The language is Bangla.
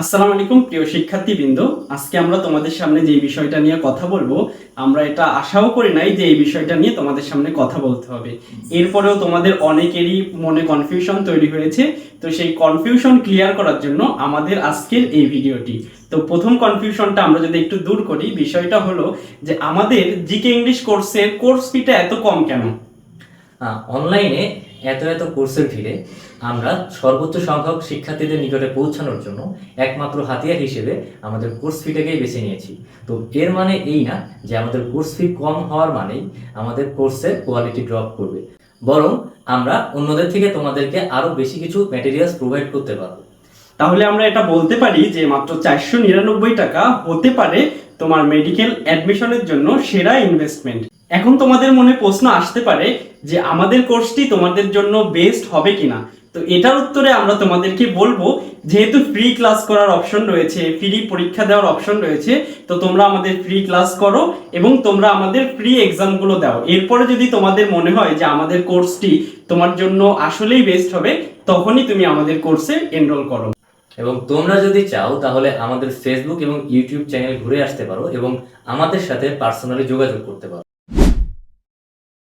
আসসালামু আলাইকুম প্রিয় শিক্ষার্থীবৃন্দ। আজকে আমরা তোমাদের সামনে যে বিষয়টা নিয়ে কথা বলবো, আমরা এটা আশাও করি নাই যে এই বিষয়টা নিয়ে তোমাদের সামনে কথা বলতে হবে। এরপরেও তোমাদের অনেকেরই মনে কনফিউশন তৈরি হয়েছে। তো সেই কনফিউশন ক্লিয়ার করার জন্য আমাদের আজকের এই ভিডিওটি। তো প্রথম কনফিউশনটা আমরা যদি একটু দূর করি, বিষয়টা হলো যে আমাদের জিকে ইংলিশ কোর্সের কোর্স ফিটা এত কম কেন? অনলাইনে এত এত কোর্সের ভিড়ে আমরা সর্বোচ্চ সংখ্যক শিক্ষার্থীদের নিকটে পৌঁছানোর জন্য একমাত্র হাতিয়ার হিসেবে আমাদের কোর্স ফিটাকেই বেছে নিয়েছি। তো এর মানে এই না যে আমাদের কোর্স ফি কম হওয়ার মানেই আমাদের কোর্সের কোয়ালিটি ড্রপ করবে, বরং আমরা অন্যদের থেকে তোমাদেরকে আরও বেশি কিছু ম্যাটেরিয়ালস প্রোভাইড করতে পারবো। তাহলে আমরা এটা বলতে পারি যে মাত্র 499 টাকা হতে পারে তোমার মেডিকেল অ্যাডমিশনের জন্য সেরা ইনভেস্টমেন্ট। এখন তোমাদের মনে প্রশ্ন আসতে পারে যে আমাদের কোর্সটি তোমাদের জন্য বেস্ট হবে কিনা। তো এটার উত্তরে আমরা তোমাদেরকে বলবো, যেহেতু ফ্রি ক্লাস করার অপশন রয়েছে, ফ্রি পরীক্ষা দেওয়ার অপশন রয়েছে, তো তোমরা আমাদের ফ্রি ক্লাস করো এবং তোমরা আমাদের ফ্রি এক্সামগুলো দাও। এরপরে যদি তোমাদের মনে হয় যে আমাদের কোর্সটি তোমার জন্য আসলেই বেস্ট হবে, তখনই তুমি আমাদের কোর্সে এনরোল করো। এবং তোমরা যদি চাও তাহলে আমাদের ফেসবুক এবং ইউটিউব চ্যানেল ঘুরে আসতে পারো এবং আমাদের সাথে পার্সোনালি যোগাযোগ করতে পারো।